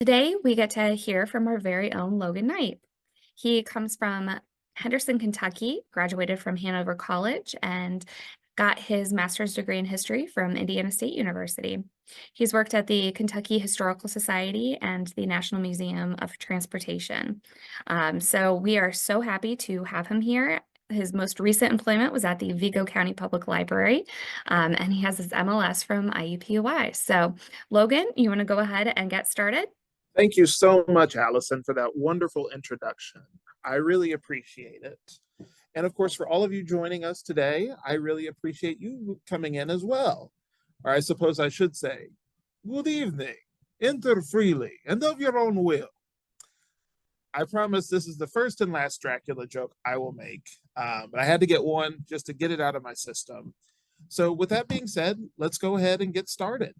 Today, we get to hear from our very own Logan Knight. He comes from Henderson, Kentucky, graduated from Hanover College, and got his master's degree in history from Indiana State University. He's worked at the Kentucky Historical Society and the National Museum of Transportation. So we are so happy to have him here. His most recent employment was at the Vigo County Public Library, and he has his MLS from IUPUI. So, Logan, you want to go ahead and get started? Thank you so much, Allison, for that wonderful introduction. I really appreciate it. And of course, for all of you joining us today, I really appreciate you coming in as well. Or I suppose I should say, good evening, enter freely and of your own will. I promise this is the first and last Dracula joke I will make, but I had to get one just to get it out of my system. So with that being said, let's go ahead and get started.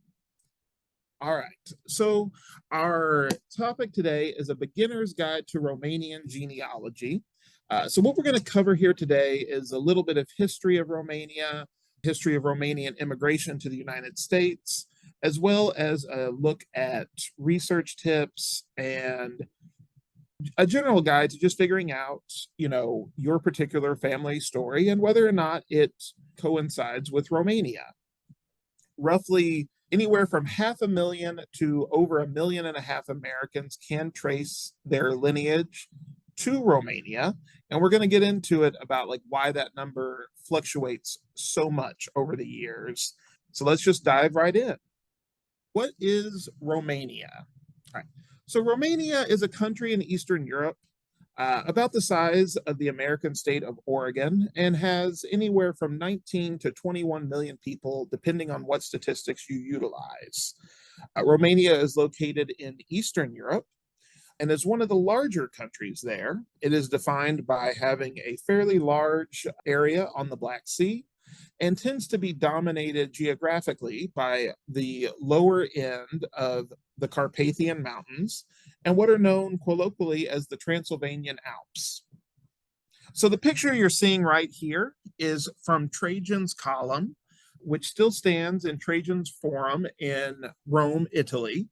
All right, so our topic today is a beginner's guide to Romanian genealogy. So what we're going to cover here today is a little bit of history of Romania, history of Romanian immigration to the United States, as well as a look at research tips and a general guide to just figuring out, your particular family story and whether or not it coincides with Romania. Roughly anywhere from 500,000 to over 1.5 million Americans can trace their lineage to Romania. And we're going to get into it about why that number fluctuates so much over the years. So let's just dive right in. What is Romania? All right. So Romania is a country in Eastern Europe, about the size of the American state of Oregon, and has anywhere from 19 to 21 million people, depending on what statistics you utilize. Romania is located in Eastern Europe and is one of the larger countries there. It is defined by having a fairly large area on the Black Sea and tends to be dominated geographically by the lower end of the Carpathian Mountains and what are known colloquially as the Transylvanian Alps. So the picture you're seeing right here is from Trajan's Column, which still stands in Trajan's Forum in Rome, Italy.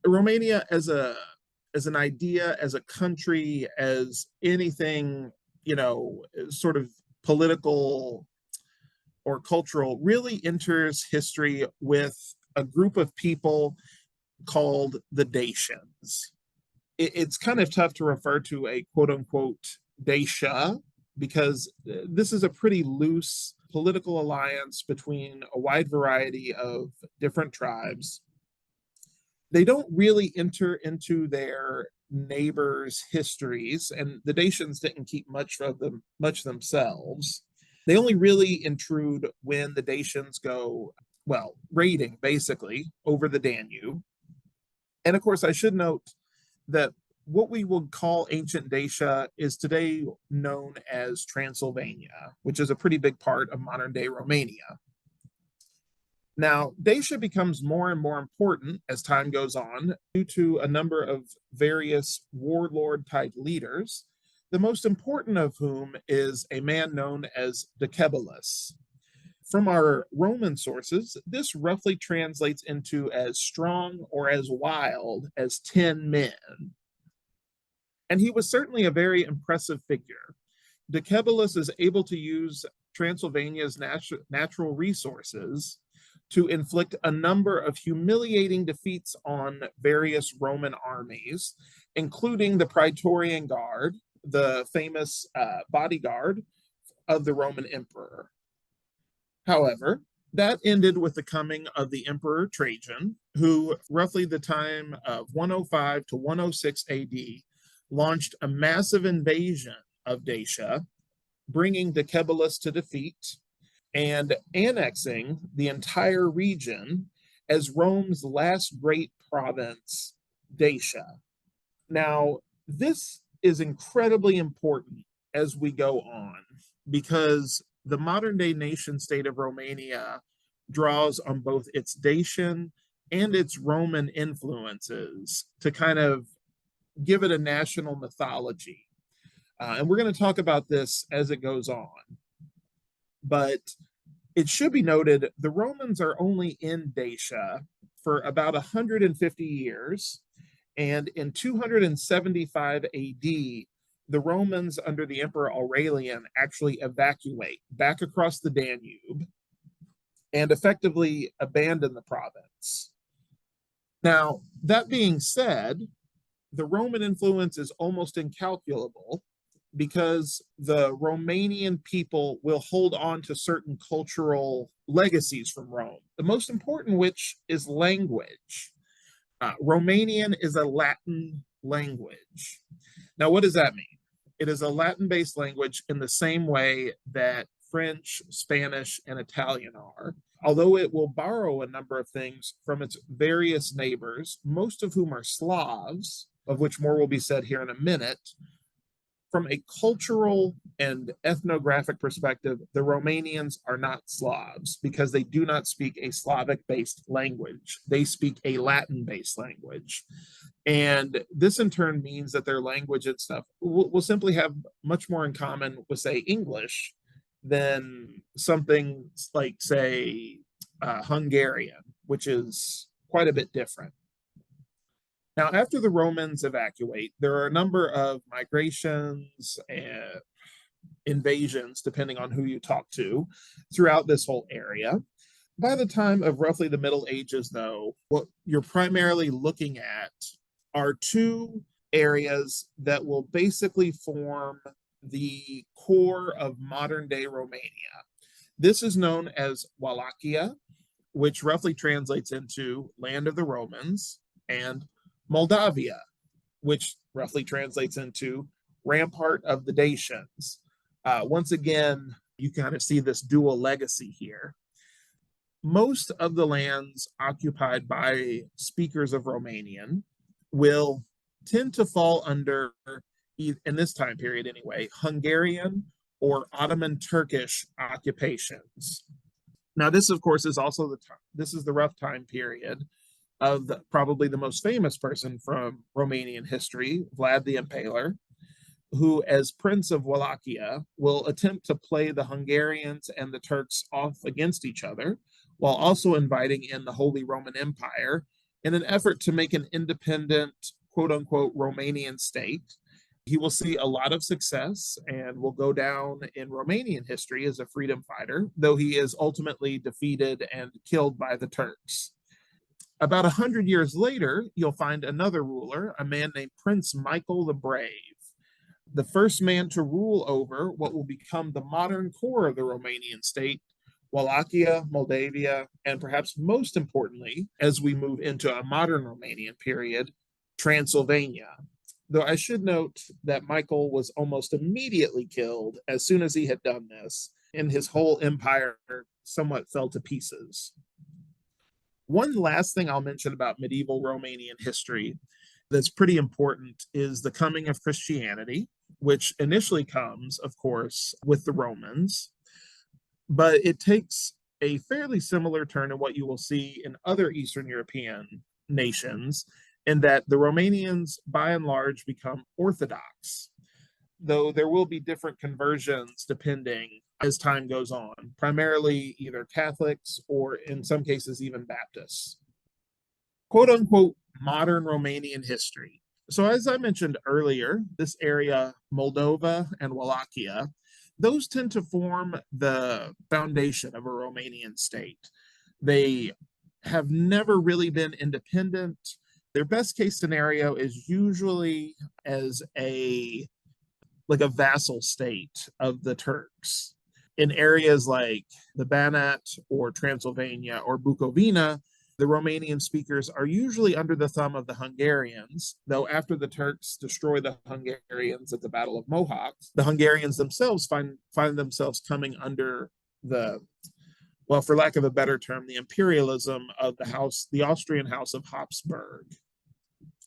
Romania as an idea, as a country, as anything, sort of political or cultural, really enters history with a group of people called the Dacians. It's kind of tough to refer to a quote unquote Dacia because this is a pretty loose political alliance between a wide variety of different tribes. They don't really enter into their neighbors' histories, and the Dacians didn't keep much of them much themselves. They only really intrude when the Dacians go, raiding basically over the Danube. And of course, I should note that what we would call ancient Dacia is today known as Transylvania, which is a pretty big part of modern day Romania. Now, Dacia becomes more and more important as time goes on due to a number of various warlord type leaders, the most important of whom is a man known as Decebalus. From our Roman sources, this roughly translates into as strong or as wild as 10 men. And he was certainly a very impressive figure. Decebalus is able to use Transylvania's natural resources to inflict a number of humiliating defeats on various Roman armies, including the Praetorian Guard, the famous bodyguard of the Roman emperor. However, that ended with the coming of the Emperor Trajan, who, roughly the time of 105 to 106 AD, launched a massive invasion of Dacia, bringing Decebalus to defeat and annexing the entire region as Rome's last great province, Dacia. Now, this is incredibly important as we go on because the modern day nation state of Romania draws on both its Dacian and its Roman influences to kind of give it a national mythology. And we're going to talk about this as it goes on. But it should be noted the Romans are only in Dacia for about 150 years. And in 275 AD, the Romans under the Emperor Aurelian actually evacuate back across the Danube and effectively abandon the province. Now, that being said, the Roman influence is almost incalculable because the Romanian people will hold on to certain cultural legacies from Rome, the most important which is language. Romanian is a Latin language. Now, what does that mean? It is a Latin based language in the same way that French, Spanish, and Italian are, although it will borrow a number of things from its various neighbors, most of whom are Slavs, of which more will be said here in a minute. From a cultural and ethnographic perspective, the Romanians are not Slavs because they do not speak a Slavic based language. They speak a Latin based language. And this in turn means that their language and stuff will simply have much more in common with, say, English than something like, say, Hungarian, which is quite a bit different. Now, after the Romans evacuate, there are a number of migrations and invasions, depending on who you talk to, throughout this whole area. By the time of roughly the Middle Ages, though, what you're primarily looking at are two areas that will basically form the core of modern day Romania. This is known as Wallachia, which roughly translates into land of the Romans, and Moldavia, which roughly translates into rampart of the Dacians. Once again, you kind of see this dual legacy here. Most of the lands occupied by speakers of Romanian will tend to fall under, in this time period anyway, Hungarian or Ottoman Turkish occupations. Now, this, of course, is also this is the rough time period of probably the most famous person from Romanian history, Vlad the Impaler, who, as Prince of Wallachia, will attempt to play the Hungarians and the Turks off against each other, while also inviting in the Holy Roman Empire in an effort to make an independent, quote unquote, Romanian state. He will see a lot of success and will go down in Romanian history as a freedom fighter, though he is ultimately defeated and killed by the Turks. About 100 years later, you'll find another ruler, a man named Prince Michael the Brave, the first man to rule over what will become the modern core of the Romanian state, Wallachia, Moldavia, and perhaps most importantly, as we move into a modern Romanian period, Transylvania. Though I should note that Michael was almost immediately killed as soon as he had done this, and his whole empire somewhat fell to pieces. One last thing I'll mention about medieval Romanian history that's pretty important is the coming of Christianity, which initially comes, of course, with the Romans, but it takes a fairly similar turn in what you will see in other Eastern European nations, in that the Romanians, by and large, become Orthodox, though there will be different conversions depending as time goes on, primarily either Catholics or in some cases even Baptists. Quote unquote, modern Romanian history. So, as I mentioned earlier, this area, Moldova and Wallachia, those tend to form the foundation of a Romanian state. They have never really been independent. Their best case scenario is usually as a vassal state of the Turks. In areas like the Banat or Transylvania or Bukovina, the Romanian speakers are usually under the thumb of the Hungarians, though after the Turks destroy the Hungarians at the Battle of Mohacs, the Hungarians themselves find themselves coming under the, well, for lack of a better term, the imperialism of the Austrian House of Habsburg,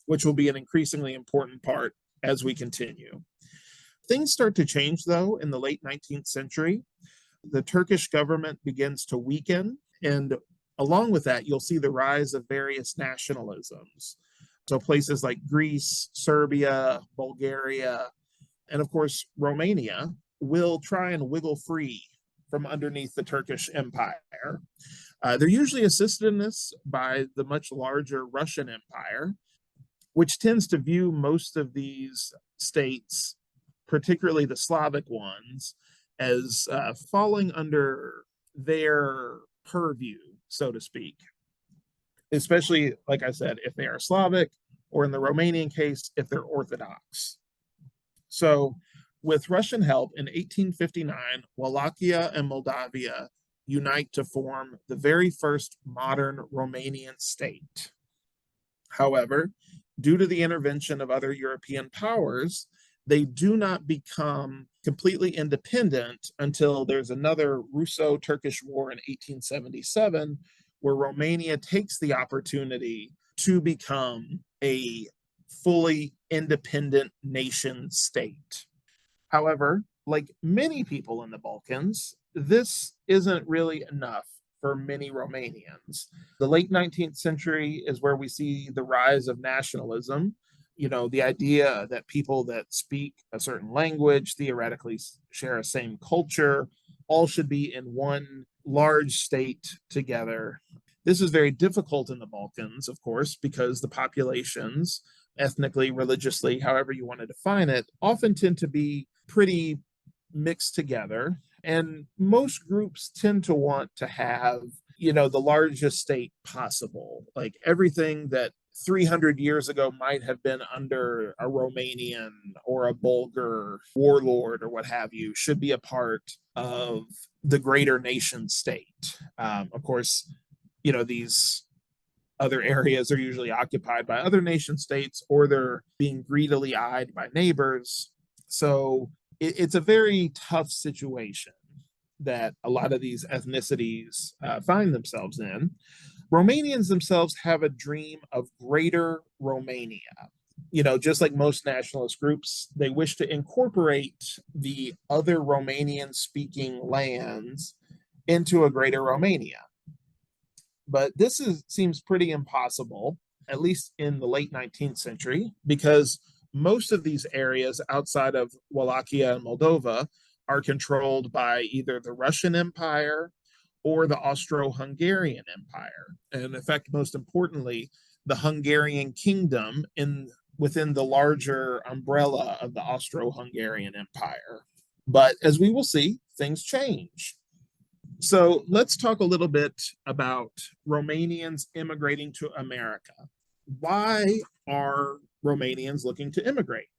which will be an increasingly important part as we continue. Things start to change, though, in the late 19th century. The Turkish government begins to weaken, and along with that, you'll see the rise of various nationalisms. So places like Greece, Serbia, Bulgaria, and of course, Romania will try and wiggle free from underneath the Turkish Empire. They're usually assisted in this by the much larger Russian Empire. which tends to view most of these states, particularly the Slavic ones, as falling under their purview, so to speak, especially, like I said, if they are Slavic, or in the Romanian case, if they're Orthodox. So, with Russian help in 1859, Wallachia and Moldavia unite to form the very first modern Romanian state. However, due to the intervention of other European powers, they do not become completely independent until there's another Russo-Turkish War in 1877, where Romania takes the opportunity to become a fully independent nation state. However, like many people in the Balkans, this isn't really enough for many Romanians. The late 19th century is where we see the rise of nationalism. The idea that people that speak a certain language theoretically share a same culture, all should be in one large state together. This is very difficult in the Balkans, of course, because the populations, ethnically, religiously, however you want to define it, often tend to be pretty mixed together. And most groups tend to want to have, the largest state possible. Like everything that 300 years ago might have been under a Romanian or a Bulgar warlord or what have you should be a part of the greater nation state. Of course, these other areas are usually occupied by other nation states, or they're being greedily eyed by neighbors. So it's a very tough situation that a lot of these ethnicities find themselves in. Romanians themselves have a dream of greater Romania. Just like most nationalist groups, they wish to incorporate the other Romanian speaking lands into a greater Romania. But seems pretty impossible, at least in the late 19th century, because most of these areas outside of Wallachia and Moldova are controlled by either the Russian Empire or the Austro-Hungarian Empire. And in fact, most importantly, the Hungarian Kingdom within the larger umbrella of the Austro-Hungarian Empire. But as we will see, things change. So let's talk a little bit about Romanians immigrating to America. Why are Romanians looking to immigrate?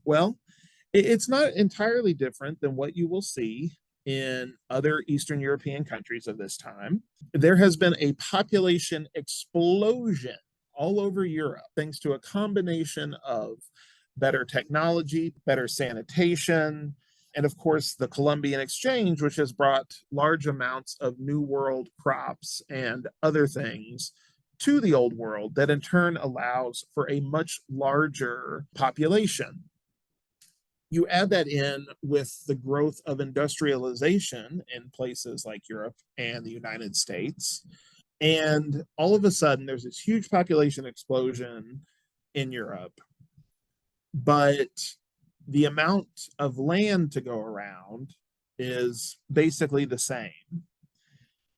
Well, it's not entirely different than what you will see in other Eastern European countries of this time. There has been a population explosion all over Europe, thanks to a combination of better technology, better sanitation, and of course, the Columbian Exchange, which has brought large amounts of New World crops and other things to the Old World that in turn allows for a much larger population. You add that in with the growth of industrialization in places like Europe and the United States, and all of a sudden there's this huge population explosion in Europe, but the amount of land to go around is basically the same.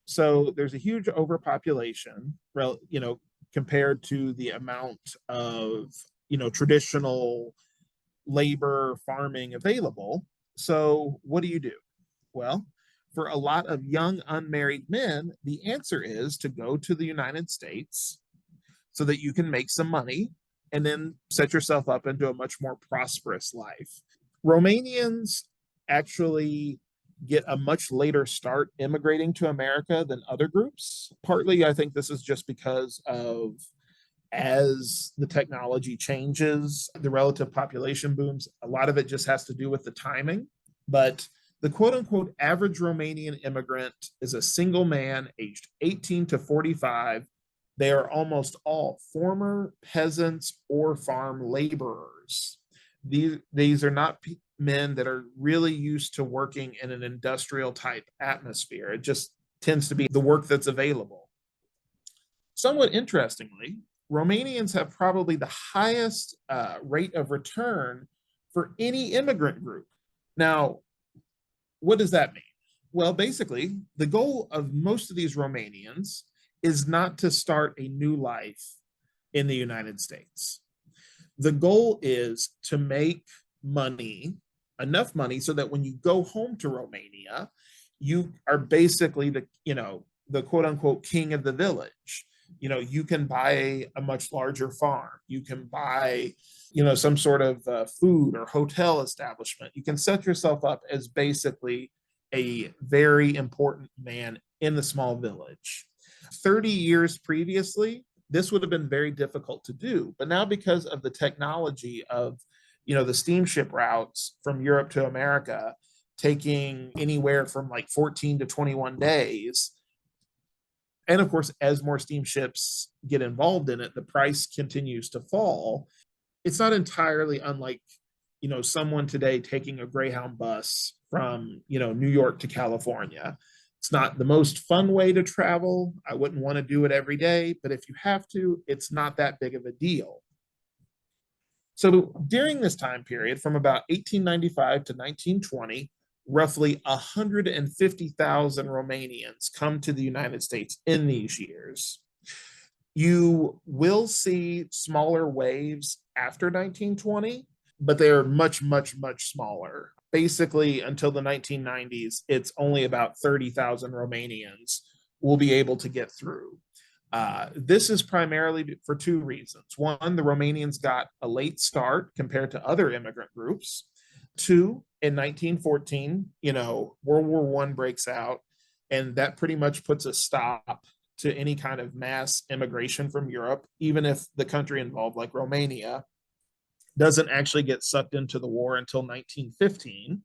So there's a huge overpopulation, compared to the amount of, traditional labor farming available. So what do you do? Well, for a lot of young unmarried men, the answer is to go to the United States so that you can make some money and then set yourself up into a much more prosperous life. Romanians actually get a much later start immigrating to America than other groups. Partly, I think this is just because of as the technology changes, the relative population booms, a lot of it just has to do with the timing. But the quote unquote average Romanian immigrant is a single man aged 18 to 45. They are almost all former peasants or farm laborers. These are not men that are really used to working in an industrial type atmosphere. It just tends to be the work that's available. Somewhat interestingly, Romanians have probably the highest rate of return for any immigrant group. Now, what does that mean? Well, basically, the goal of most of these Romanians is not to start a new life in the United States. The goal is to make money, enough money, so that when you go home to Romania, you are basically the quote unquote king of the village. You can buy a much larger farm. You can buy, some sort of food or hotel establishment. You can set yourself up as basically a very important man in the small village. 30 years previously, this would have been very difficult to do. But now, because of the technology of, the steamship routes from Europe to America, taking anywhere from like 14 to 21 days, and of course, as more steamships get involved in it, the price continues to fall. It's not entirely unlike, someone today taking a Greyhound bus from, New York to California. It's not the most fun way to travel. I wouldn't want to do it every day, but if you have to, it's not that big of a deal. So during this time period, from about 1895 to 1920, roughly 150,000 Romanians come to the United States in these years. You will see smaller waves after 1920, but they are much, much, much smaller. Basically, until the 1990s, it's only about 30,000 Romanians will be able to get through. This is primarily for two reasons. One, the Romanians got a late start compared to other immigrant groups. Two, in 1914, World War I breaks out, and that pretty much puts a stop to any kind of mass immigration from Europe, even if the country involved, like Romania, doesn't actually get sucked into the war until 1915.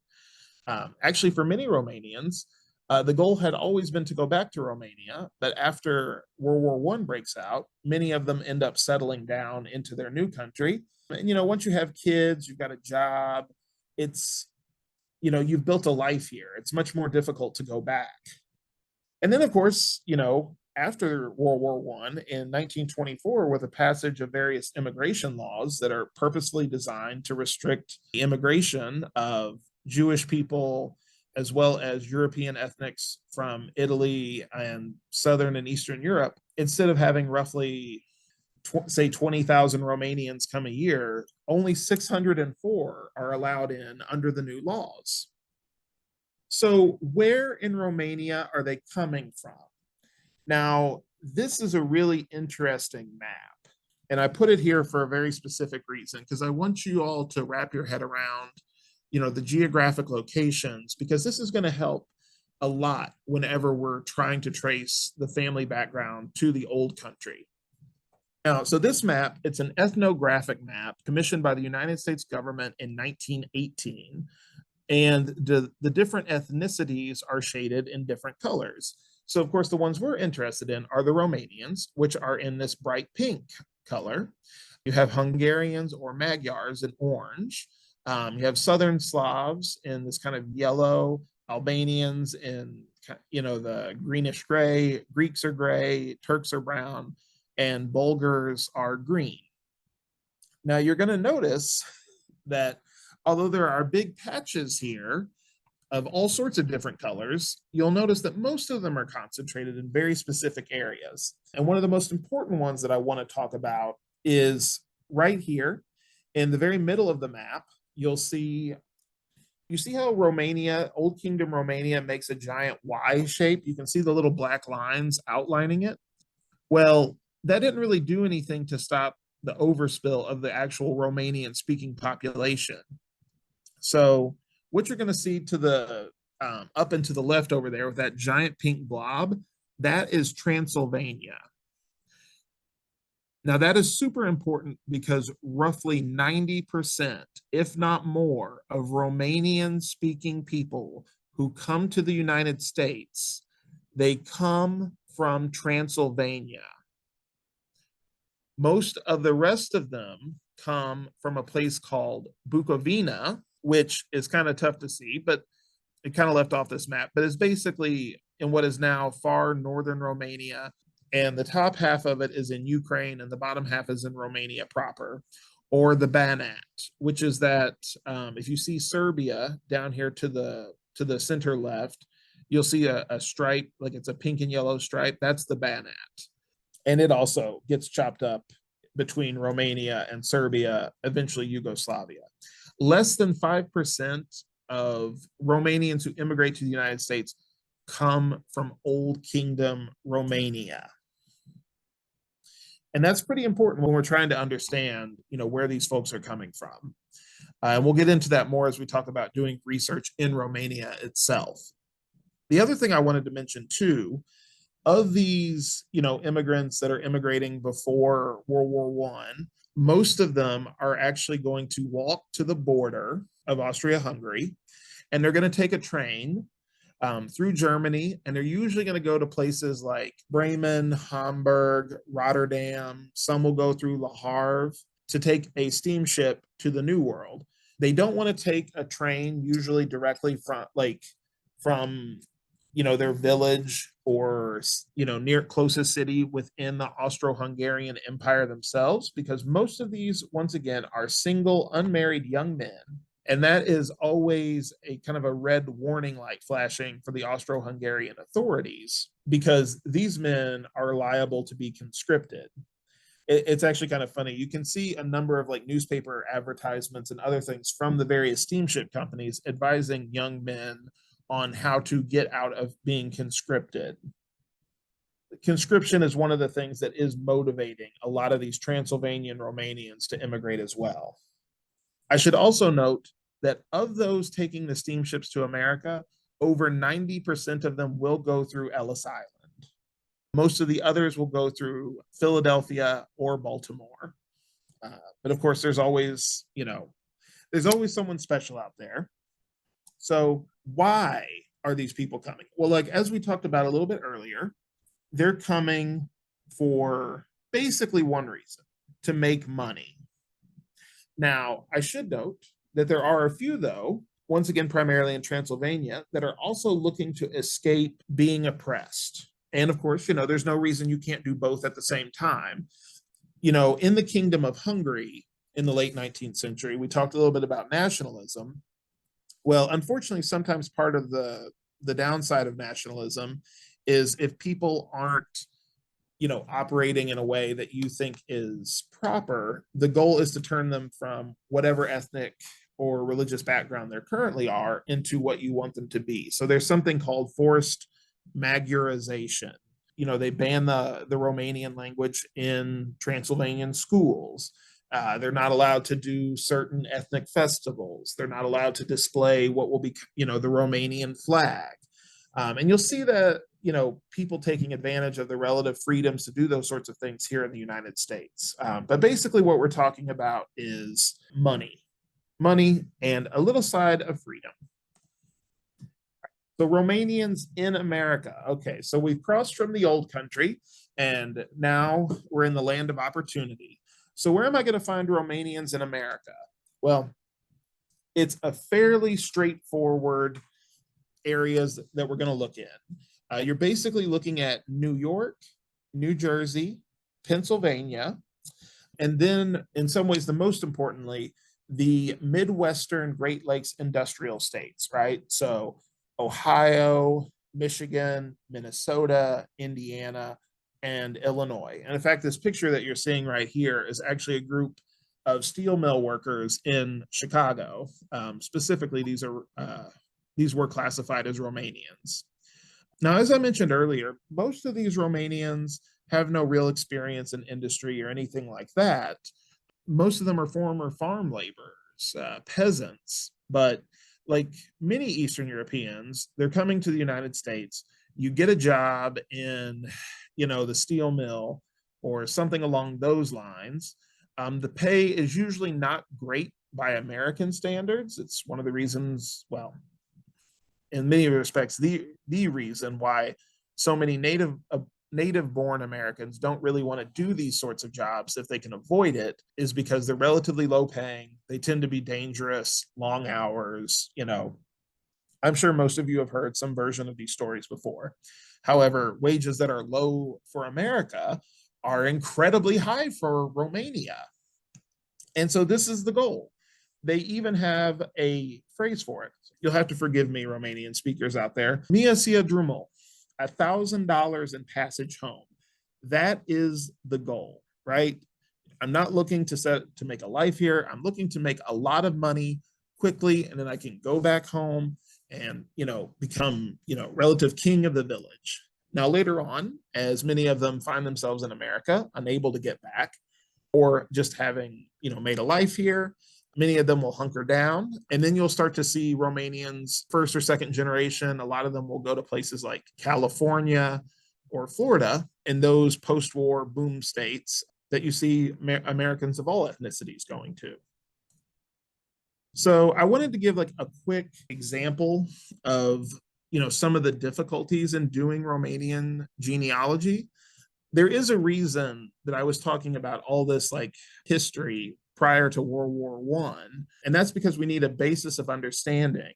Actually, for many Romanians, the goal had always been to go back to Romania, but after World War I breaks out, many of them end up settling down into their new country. And, once you have kids, you've got a job, it's, you've built a life here. It's much more difficult to go back. And then, of course, after World War I in 1924, with the passage of various immigration laws that are purposely designed to restrict the immigration of Jewish people, as well as European ethnics from Italy and Southern and Eastern Europe, instead of having roughly, say, 20,000 Romanians come a year, only 604 are allowed in under the new laws. So where in Romania are they coming from? Now, this is a really interesting map, and I put it here for a very specific reason, because I want you all to wrap your head around, the geographic locations, because this is going to help a lot whenever we're trying to trace the family background to the old country. Now, so this map, it's an ethnographic map commissioned by the United States government in 1918. And the different ethnicities are shaded in different colors. So, of course, the ones we're interested in are the Romanians, which are in this bright pink color. You have Hungarians or Magyars in orange. You have Southern Slavs in this kind of yellow, Albanians in, the greenish gray, Greeks are gray, Turks are brown, and Bulgars are green. Now, you're going to notice that although there are big patches here of all sorts of different colors, you'll notice that most of them are concentrated in very specific areas. And one of the most important ones that I want to talk about is right here in the very middle of the map. You see how Romania, Old Kingdom Romania, makes a giant Y shape? You can see the little black lines outlining it. Well, that didn't really do anything to stop the overspill of the actual Romanian speaking population. So what you're going to see to the up and to the left over there with that giant pink blob, that is Transylvania. Now, that is super important because roughly 90%, if not more, of Romanian speaking people who come to the United States, they come from Transylvania. Most of the rest of them come from a place called Bukovina, which is kind of tough to see, but it kind of left off this map, but it's basically in what is now far northern Romania. And the top half of it is in Ukraine, and the bottom half is in Romania proper, or the Banat, which is that if you see Serbia down here to the center left, you'll see a stripe, like it's a pink and yellow stripe. That's the Banat. And it also gets chopped up between Romania and Serbia, eventually Yugoslavia. Less than 5% of Romanians who immigrate to the United States come from Old Kingdom Romania. And that's pretty important when we're trying to understand, where these folks are coming from. And we'll get into that more as we talk about doing research in Romania itself. The other thing I wanted to mention too, of these, immigrants that are immigrating before World War One, most of them are actually going to walk to the border of Austria-Hungary, and they're going to take a train through Germany, and they're usually going to go to places like Bremen, Hamburg, Rotterdam. Some will go through Le Havre to take a steamship to the New World. They don't want to take a train usually directly from their village or near closest city within the Austro-Hungarian Empire themselves, because most of these, once again, are single unmarried young men. And that is always a kind of a red warning light flashing for the Austro-Hungarian authorities, because these men are liable to be conscripted. It's actually kind of funny. You can see a number of newspaper advertisements and other things from the various steamship companies advising young men on how to get out of being conscripted. Conscription is one of the things that is motivating a lot of these Transylvanian Romanians to immigrate as well. I should also note that of those taking the steamships to America, over 90% of them will go through Ellis Island. Most of the others will go through Philadelphia or Baltimore. But of course, there's always someone special out there. So why are these people coming? Well, as we talked about a little bit earlier, they're coming for basically one reason: to make money. Now, I should note that there are a few, though, once again, primarily in Transylvania, that are also looking to escape being oppressed. And of course, there's no reason you can't do both at the same time. In the Kingdom of Hungary in the late 19th century, we talked a little bit about nationalism. Well, unfortunately, sometimes part of the downside of nationalism is if people aren't, operating in a way that you think is proper, the goal is to turn them from whatever ethnic or religious background they currently are into what you want them to be. So there's something called forced Magyarization. They ban the Romanian language in Transylvanian schools. They're not allowed to do certain ethnic festivals. They're not allowed to display what will be, the Romanian flag. And you'll see that, people taking advantage of the relative freedoms to do those sorts of things here in the United States. But basically what we're talking about is money and a little side of freedom. So Romanians in America. Okay, so we've crossed from the old country and now we're in the land of opportunity. So where am I going to find Romanians in America? Well, it's a fairly straightforward areas that we're going to look in. You're basically looking at New York, New Jersey, Pennsylvania, and then in some ways, the most importantly, the Midwestern Great Lakes industrial states, right? So Ohio, Michigan, Minnesota, Indiana, and Illinois. And in fact, this picture that you're seeing right here is actually a group of steel mill workers in Chicago. Specifically, these were classified as Romanians. Now, as I mentioned earlier, most of these Romanians have no real experience in industry or anything like that. Most of them are former farm laborers, peasants, but like many Eastern Europeans, they're coming to the United States. You get a job in, the steel mill or something along those lines. The pay is usually not great by American standards. It's one of the reasons, well, in many respects, the reason why so many native-born Americans don't really want to do these sorts of jobs if they can avoid it, is because they're relatively low paying. They tend to be dangerous, long hours. I'm sure most of you have heard some version of these stories before. However, wages that are low for America are incredibly high for Romania. And so this is the goal. They even have a phrase for it. You'll have to forgive me, Romanian speakers out there. Mia sia drumul, $1,000 in passage home. That is the goal, right? I'm not looking to make a life here. I'm looking to make a lot of money quickly, and then I can go back home and, become, relative king of the village. Now, later on, as many of them find themselves in America, unable to get back, or just having, made a life here, many of them will hunker down. And then you'll start to see Romanians, first or second generation. A lot of them will go to places like California or Florida, in those post-war boom states that you see Americans of all ethnicities going to. So I wanted to give like a quick example of, some of the difficulties in doing Romanian genealogy. There is a reason that I was talking about all this like history prior to World War One, and that's because we need a basis of understanding.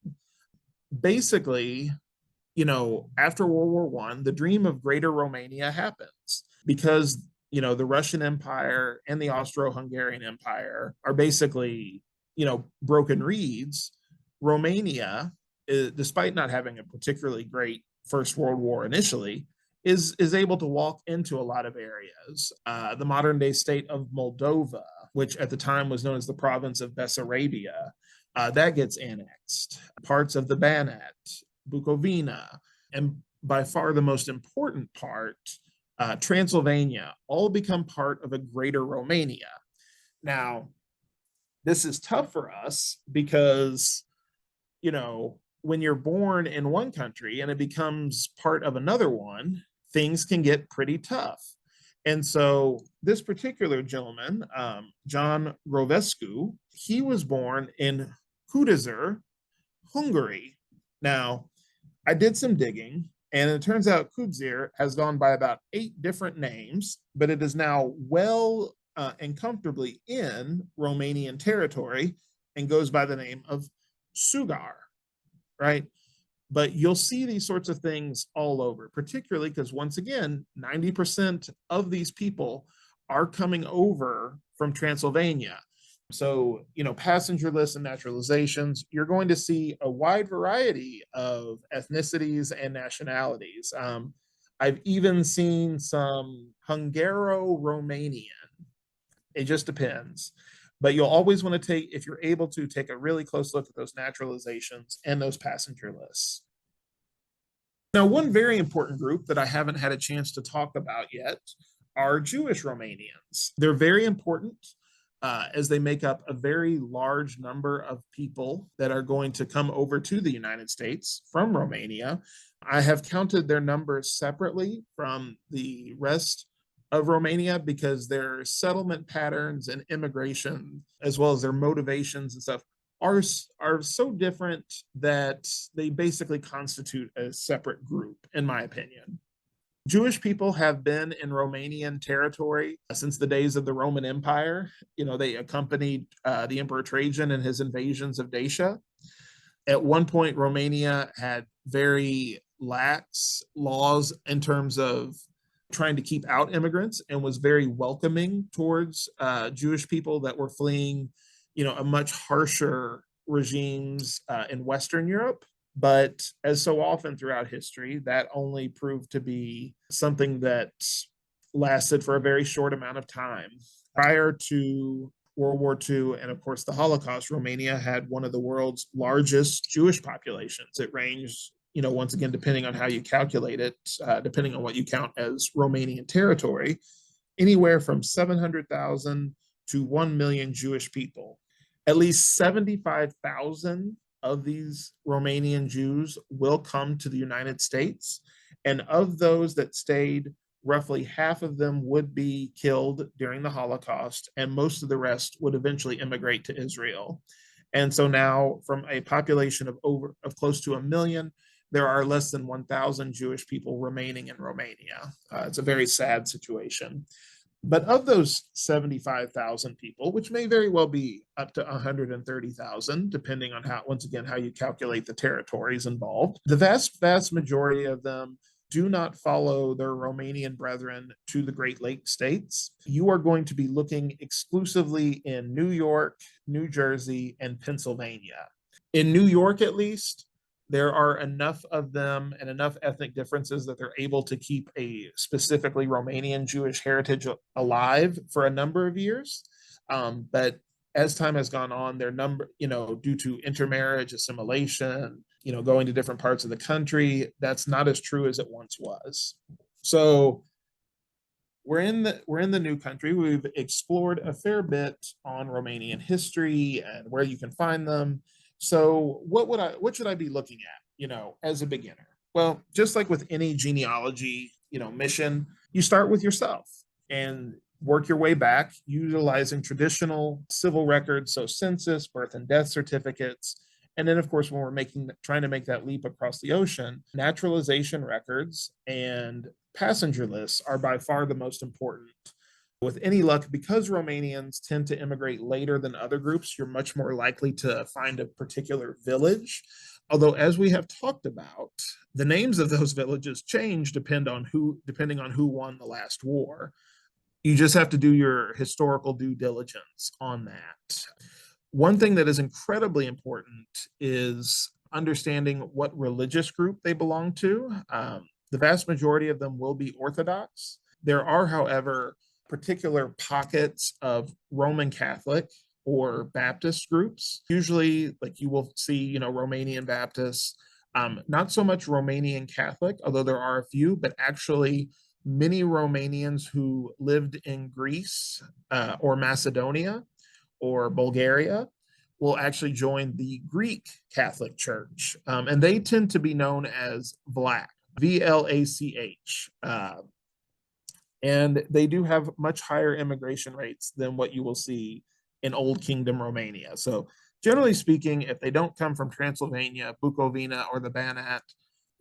Basically, after World War One, the dream of Greater Romania happens because the Russian Empire and the Austro-Hungarian Empire are basically broken reeds. Romania, despite not having a particularly great First World War initially, is able to walk into a lot of areas. The modern day state of Moldova, which at the time was known as the province of Bessarabia, that gets annexed. Parts of the Banat, Bukovina, and by far the most important part, Transylvania, all become part of a greater Romania. Now, this is tough for us because, when you're born in one country and it becomes part of another one, things can get pretty tough. And so this particular gentleman, John Grovescu, he was born in Kudazur, Hungary. Now, I did some digging, and it turns out Kudzir has gone by about 8 different names, but it is now well and comfortably in Romanian territory and goes by the name of Sugar, right? But you'll see these sorts of things all over, particularly because, once again, 90% of these people are coming over from Transylvania. So, passenger lists and naturalizations, you're going to see a wide variety of ethnicities and nationalities. I've even seen some Hungaro-Romanian. It just depends. But you'll always want to take, if you're able to, take a really close look at those naturalizations and those passenger lists. Now, one very important group that I haven't had a chance to talk about yet are Jewish Romanians. They're very important as they make up a very large number of people that are going to come over to the United States from Romania. I have counted their numbers separately from the rest of Romania because their settlement patterns and immigration, as well as their motivations and stuff, are so different that they basically constitute a separate group, in my opinion. Jewish people have been in Romanian territory since the days of the Roman Empire. They accompanied the Emperor Trajan in his invasions of Dacia. At one point, Romania had very lax laws in terms of trying to keep out immigrants and was very welcoming towards Jewish people that were fleeing, a much harsher regimes in Western Europe. But as so often throughout history, that only proved to be something that lasted for a very short amount of time. Prior to World War II and, of course, the Holocaust, Romania had one of the world's largest Jewish populations. It ranged, once again, depending on how you calculate it, depending on what you count as Romanian territory, anywhere from 700,000 to 1 million Jewish people. At least 75,000 of these Romanian Jews will come to the United States. And of those that stayed, roughly half of them would be killed during the Holocaust, and most of the rest would eventually immigrate to Israel. And so now, from a population of close to 1 million, there are less than 1,000 Jewish people remaining in Romania. It's a very sad situation. But of those 75,000 people, which may very well be up to 130,000, depending on how you calculate the territories involved, the vast majority of them do not follow their Romanian brethren to the Great Lakes states. You are going to be looking exclusively in New York, New Jersey, and Pennsylvania. In New York, at least, there are enough of them and enough ethnic differences that they're able to keep a specifically Romanian Jewish heritage alive for a number of years. But as time has gone on, their number, due to intermarriage, assimilation, going to different parts of the country, that's not as true as it once was. So we're in the new country. We've explored a fair bit on Romanian history and where you can find them. So what should I be looking at, as a beginner? Well, just like with any genealogy, mission, you start with yourself and work your way back utilizing traditional civil records, so census, birth and death certificates. And then, of course, when we're trying to make that leap across the ocean, naturalization records and passenger lists are by far the most important. With any luck, because Romanians tend to immigrate later than other groups, you're much more likely to find a particular village. Although, as we have talked about, the names of those villages change depending on who won the last war. You just have to do your historical due diligence on that. One thing that is incredibly important is understanding what religious group they belong to. The vast majority of them will be Orthodox. There are, however, particular pockets of Roman Catholic or Baptist groups. Usually, like you will see, Romanian Baptists, not so much Romanian Catholic, although there are a few, but actually many Romanians who lived in Greece or Macedonia or Bulgaria will actually join the Greek Catholic Church. And they tend to be known as VLAC, VLACH. And they do have much higher immigration rates than what you will see in Old Kingdom Romania. So generally speaking, if they don't come from Transylvania, Bukovina, or the Banat,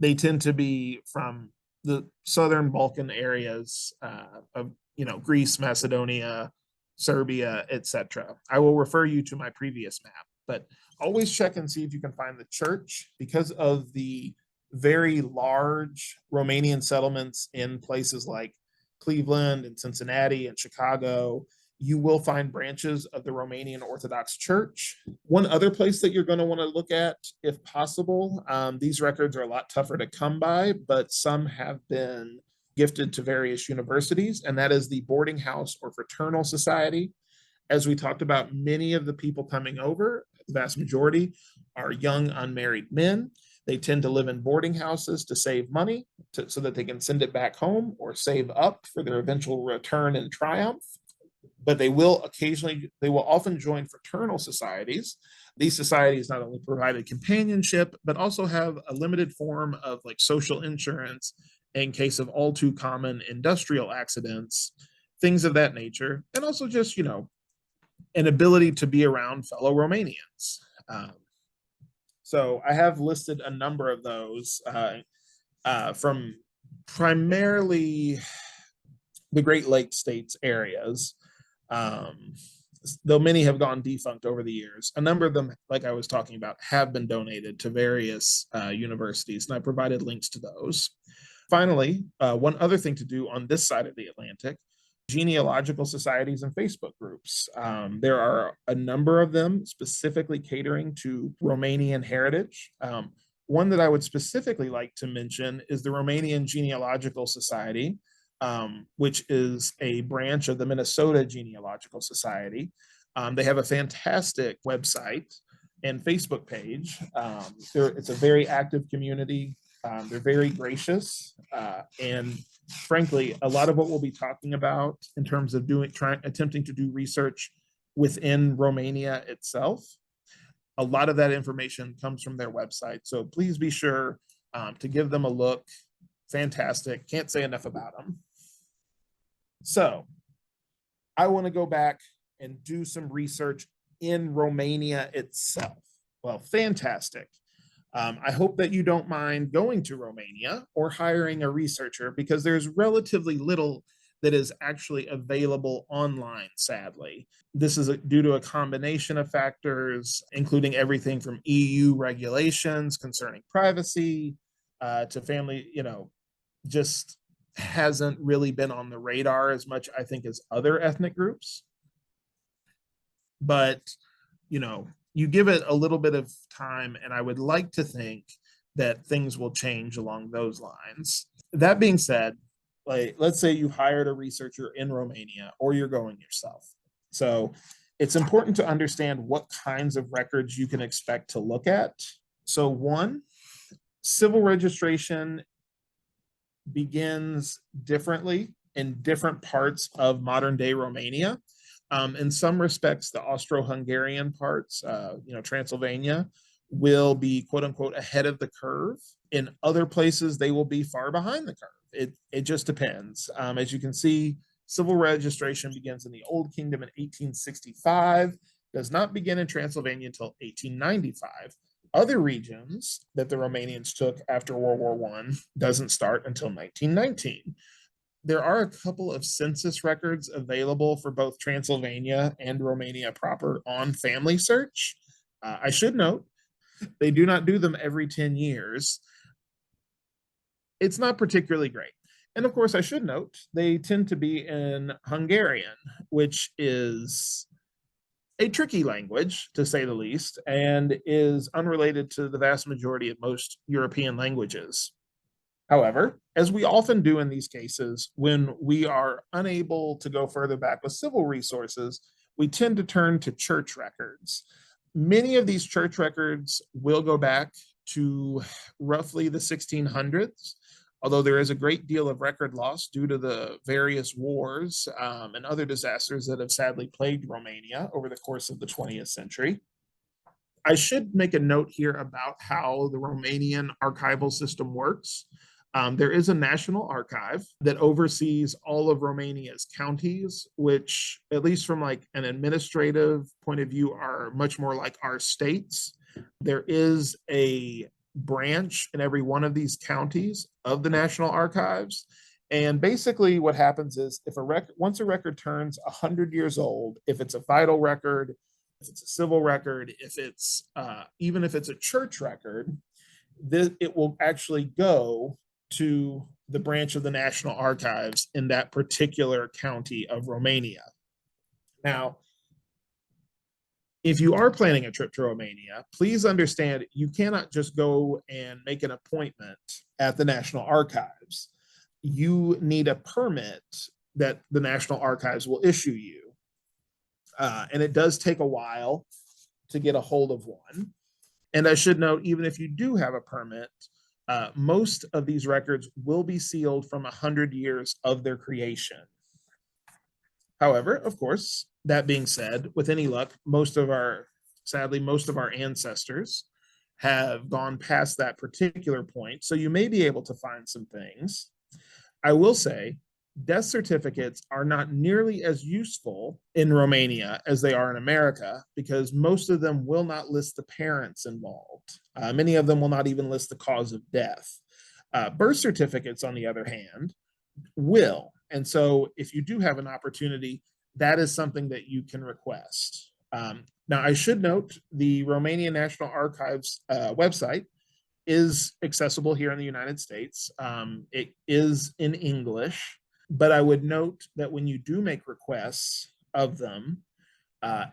they tend to be from the southern Balkan areas of Greece, Macedonia, Serbia, etc. I will refer you to my previous map, but always check and see if you can find the church, because of the very large Romanian settlements in places like Cleveland and Cincinnati and Chicago. You will find branches of the Romanian Orthodox Church. One other place that you're going to want to look at, if possible, these records are a lot tougher to come by, but some have been gifted to various universities, and that is the boarding house or fraternal society. As we talked about, many of the people coming over, the vast majority, are young unmarried men. They tend to live in boarding houses to save money so that they can send it back home or save up for their eventual return in triumph. But they will often join fraternal societies. These societies not only provide companionship, but also have a limited form of like social insurance in case of all too common industrial accidents, things of that nature, and also just, an ability to be around fellow Romanians. So I have listed a number of those from primarily the Great Lakes states areas, though many have gone defunct over the years. A number of them, like I was talking about, have been donated to various universities, and I provided links to those. Finally, one other thing to do on this side of the Atlantic, genealogical societies and Facebook groups. There are a number of them specifically catering to Romanian heritage. One that I would specifically like to mention is the Romanian Genealogical Society, which is a branch of the Minnesota Genealogical Society. They have a fantastic website and Facebook page. It's a very active community. They're very gracious, and frankly, a lot of what we'll be talking about in terms of attempting to do research within Romania itself, a lot of that information comes from their website. So please be sure to give them a look. Fantastic. Can't say enough about them. So I want to go back and do some research in Romania itself. Well, fantastic. I hope that you don't mind going to Romania or hiring a researcher, because there's relatively little that is actually available online, sadly. This is due to a combination of factors, including everything from EU regulations concerning privacy to family, just hasn't really been on the radar as much, I think, as other ethnic groups. But, you give it a little bit of time, and I would like to think that things will change along those lines. That being said, like let's say you hired a researcher in Romania or you're going yourself. So it's important to understand what kinds of records you can expect to look at. So one, civil registration begins differently in different parts of modern day Romania. In some respects, the Austro-Hungarian parts, Transylvania, will be quote unquote ahead of the curve. In other places, they will be far behind the curve. It just depends. As you can see, civil registration begins in the Old Kingdom in 1865, does not begin in Transylvania until 1895. Other regions that the Romanians took after World War I doesn't start until 1919. There are a couple of census records available for both Transylvania and Romania proper on Family Search. I should note, they do not do them every 10 years. It's not particularly great. And of course, I should note, they tend to be in Hungarian, which is a tricky language, to say the least, and is unrelated to the vast majority of most European languages. However, as we often do in these cases, when we are unable to go further back with civil resources, we tend to turn to church records. Many of these church records will go back to roughly the 1600s, although there is a great deal of record loss due to the various wars and other disasters that have sadly plagued Romania over the course of the 20th century. I should make a note here about how the Romanian archival system works. There is a national archive that oversees all of Romania's counties, which, at least from like an administrative point of view, are much more like our states. There is a branch in every one of these counties of the National Archives. And basically what happens is if once a record turns 100 years old, if it's a vital record, if it's a civil record, if it's even if it's a church record, it will actually go to the branch of the National Archives in that particular county of Romania. Now, if you are planning a trip to Romania, please understand you cannot just go and make an appointment at the National Archives. You need a permit that the National Archives will issue you. And it does take a while to get a hold of one. And I should note, even if you do have a permit, most of these records will be sealed from 100 years of their creation. However, of course, that being said, with any luck, sadly, most of our ancestors have gone past that particular point. So you may be able to find some things. I will say, death certificates are not nearly as useful in Romania as they are in America because most of them will not list the parents involved. Many of them will not even list the cause of death. Birth certificates, on the other hand, will. And so if you do have an opportunity, that is something that you can request. Now, I should note the Romanian National Archives website is accessible here in the United States. It is in English, but I would note that when you do make requests of them,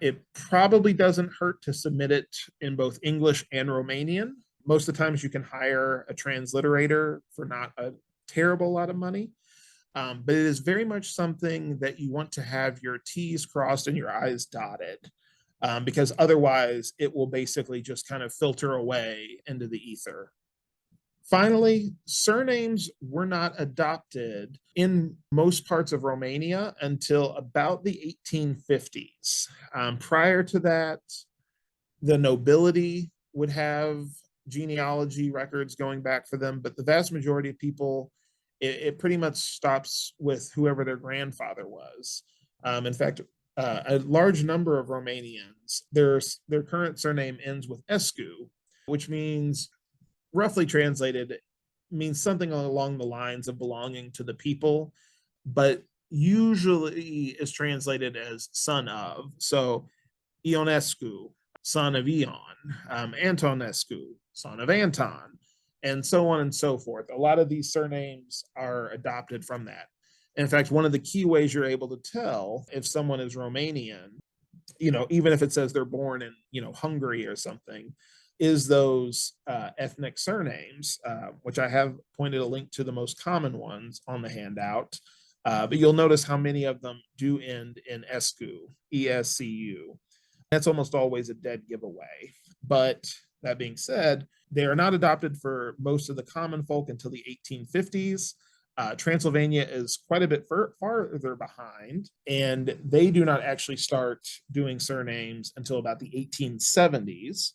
it probably doesn't hurt to submit it in both English and Romanian. Most of the times you can hire a transliterator for not a terrible lot of money. But it is very much something that you want to have your T's crossed and your I's dotted, because otherwise it will basically just kind of filter away into the ether. Finally, surnames were not adopted in most parts of Romania until about the 1850s. Prior to that, the nobility would have genealogy records going back for them, but the vast majority of people, it pretty much stops with whoever their grandfather was. In fact, a large number of Romanians, their current surname ends with Escu, which means, roughly translated, means something along the lines of belonging to the people, but usually is translated as son of. So Ionescu, son of Ion, Antonescu, son of Anton, and so on and so forth. A lot of these surnames are adopted from that. In fact, one of the key ways you're able to tell if someone is Romanian, even if it says they're born in, Hungary or something, is those ethnic surnames, which I have pointed a link to the most common ones on the handout. But you'll notice how many of them do end in escu, ESCU. That's almost always a dead giveaway. But that being said, they are not adopted for most of the common folk until the 1850s. Transylvania is quite a bit farther behind, and they do not actually start doing surnames until about the 1870s.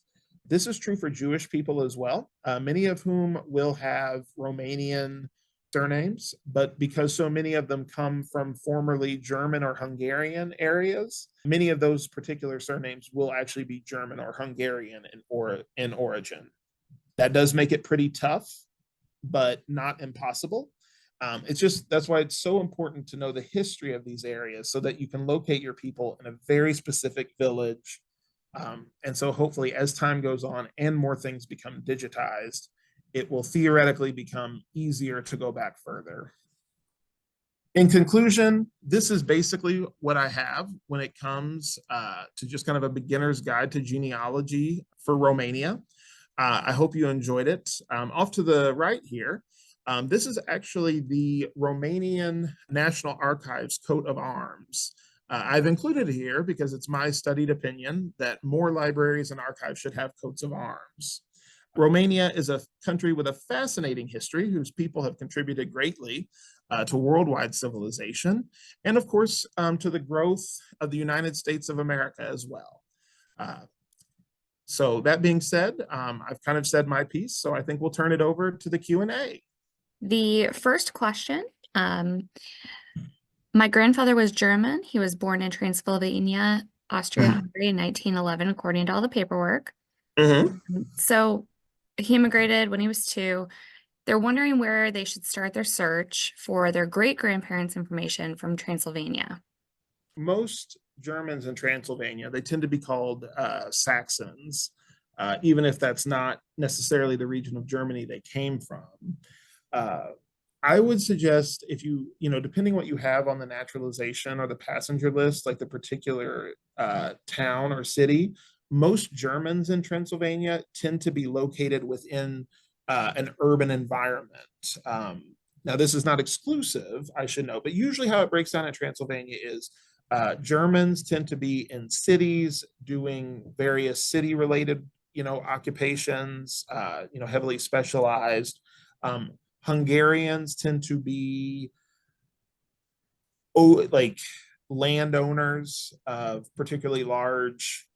This is true for Jewish people as well, many of whom will have Romanian surnames, but because so many of them come from formerly German or Hungarian areas, many of those particular surnames will actually be German or Hungarian in origin. That does make it pretty tough, but not impossible. It's just that's why it's so important to know the history of these areas so that you can locate your people in a very specific village. And so hopefully as time goes on and more things become digitized, it will theoretically become easier to go back further. In conclusion, this is basically what I have when it comes to just kind of a beginner's guide to genealogy for Romania. I hope you enjoyed it. Off to the right here, this is actually the Romanian National Archives coat of arms. I've included it here because it's my studied opinion that more libraries and archives should have coats of arms. Romania is a country with a fascinating history whose people have contributed greatly to worldwide civilization, and of course, to the growth of the United States of America as well. So that being said, I've kind of said my piece, so I think we'll turn it over to the Q&A. The first question, my grandfather was German. He was born in Transylvania, Austria-Hungary in 1911, according to all the paperwork. So he immigrated when he was 2. They're wondering where they should start their search for their great-grandparents' information from Transylvania. Most Germans in Transylvania, they tend to be called Saxons, even if that's not necessarily the region of Germany they came from. I would suggest if depending what you have on the naturalization or the passenger list, like the particular town or city, most Germans in Transylvania tend to be located within an urban environment. Now, this is not exclusive, I should know, but usually how it breaks down in Transylvania is Germans tend to be in cities doing various city-related, occupations, heavily specialized. Hungarians tend to be like landowners of particularly large,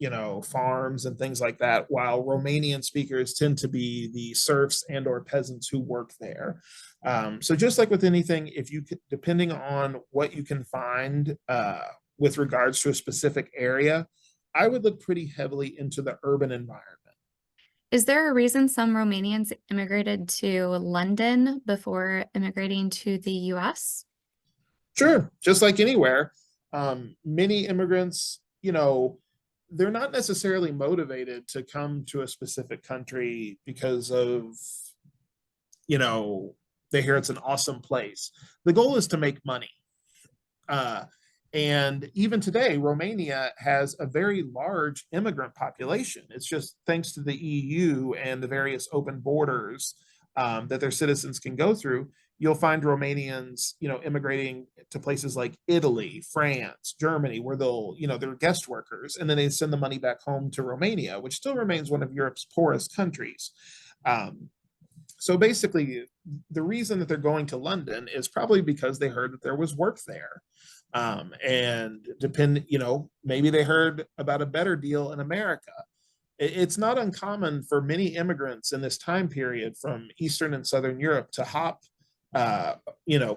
farms and things like that, while Romanian speakers tend to be the serfs and or peasants who work there. So just like with anything, depending on what you can find with regards to a specific area, I would look pretty heavily into the urban environment. Is there a reason some Romanians immigrated to London before immigrating to the US? Sure, just like anywhere, many immigrants, they're not necessarily motivated to come to a specific country because of, they hear it's an awesome place. The goal is to make money. And even today, Romania has a very large immigrant population. It's just thanks to the EU and the various open borders that their citizens can go through. You'll find Romanians, immigrating to places like Italy, France, Germany, where they're guest workers, and then they send the money back home to Romania, which still remains one of Europe's poorest countries. So basically, the reason that they're going to London is probably because they heard that there was work there. And maybe they heard about a better deal in America. It's not uncommon for many immigrants in this time period from Eastern and Southern Europe to hop,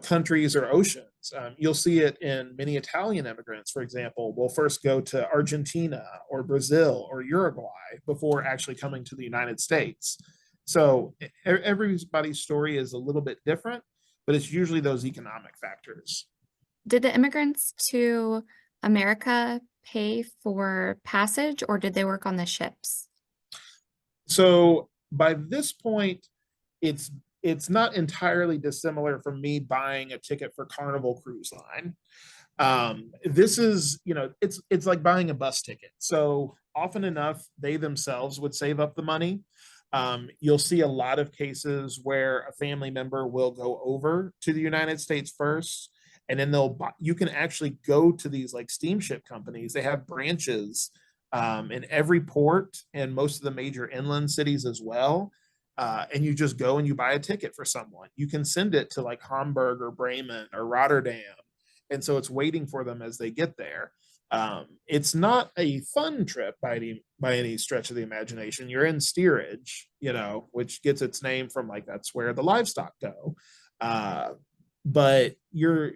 countries or oceans. You'll see it in many Italian immigrants, for example, will first go to Argentina or Brazil or Uruguay before actually coming to the United States. So everybody's story is a little bit different, but it's usually those economic factors. Did the immigrants to America pay for passage, or did they work on the ships? So by this point, it's not entirely dissimilar from me buying a ticket for Carnival Cruise Line. This is, it's like buying a bus ticket. So often enough, they themselves would save up the money. You'll see a lot of cases where a family member will go over to the United States first, and then you can actually go to these like steamship companies. They have branches in every port and most of the major inland cities as well. And you just go and you buy a ticket for someone. You can send it to like Hamburg or Bremen or Rotterdam, and so it's waiting for them as they get there. It's not a fun trip by any stretch of the imagination. You're in steerage, which gets its name from like that's where the livestock go. Uh, but you're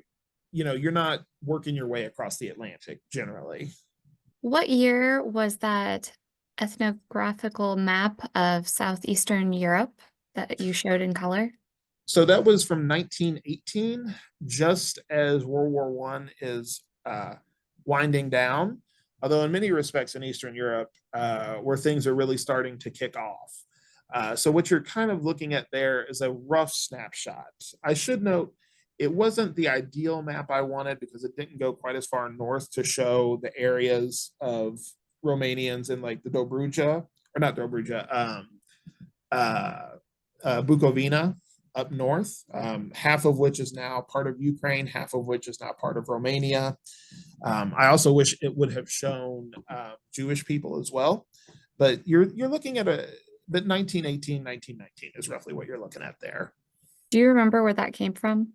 not working your way across the Atlantic generally. What year was that ethnographical map of Southeastern Europe that you showed in color? So that was from 1918, just as World War One is winding down. Although in many respects in Eastern Europe, where things are really starting to kick off. So what you're kind of looking at there is a rough snapshot. I should note it wasn't the ideal map I wanted because it didn't go quite as far north to show the areas of Romanians in like the Dobruja, or not Dobruja, uh, Bukovina up north, half of which is now part of Ukraine, half of which is now part of Romania. I also wish it would have shown Jewish people as well, but you're looking at the 1918, 1919 is roughly what you're looking at there. Do you remember where that came from?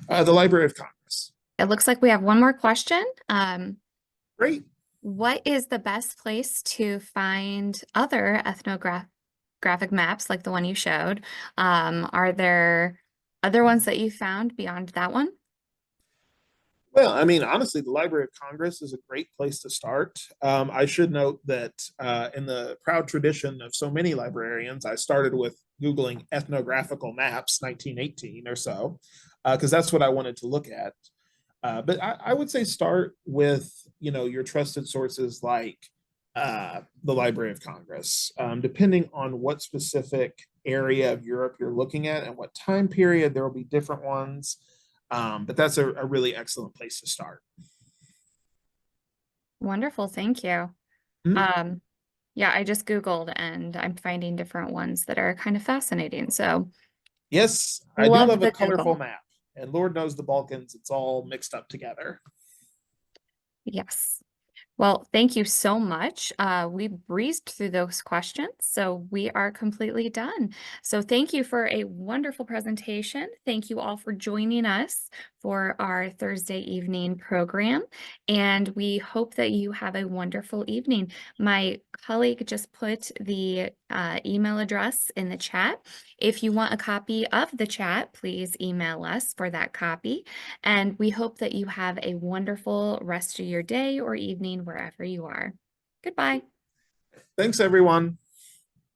The Library of Congress. It looks like we have one more question. Great. What is the best place to find other ethnographic maps like the one you showed? Are there other ones that you found beyond that one? Well, I mean, honestly, the Library of Congress is a great place to start. I should note that in the proud tradition of so many librarians, I started with Googling ethnographical maps, 1918 or so, because that's what I wanted to look at. But I would say start with, your trusted sources like the Library of Congress. Depending on what specific area of Europe you're looking at and what time period, there will be different ones. But that's a really excellent place to start. Wonderful, thank you. Mhm. Yeah, I just Googled and I'm finding different ones that are kind of fascinating. So Yes, I do love love a the colorful Google. map. And Lord knows the Balkans, it's all mixed up together. Yes. Well, thank you so much. We breezed through those questions, so we are completely done. So thank you for a wonderful presentation. Thank you all for joining us for our Thursday evening program, and we hope that you have a wonderful evening. My colleague just put the email address in the chat. If you want a copy of the chat, please email us for that copy. And we hope that you have a wonderful rest of your day or evening wherever you are. Goodbye. Thanks, everyone.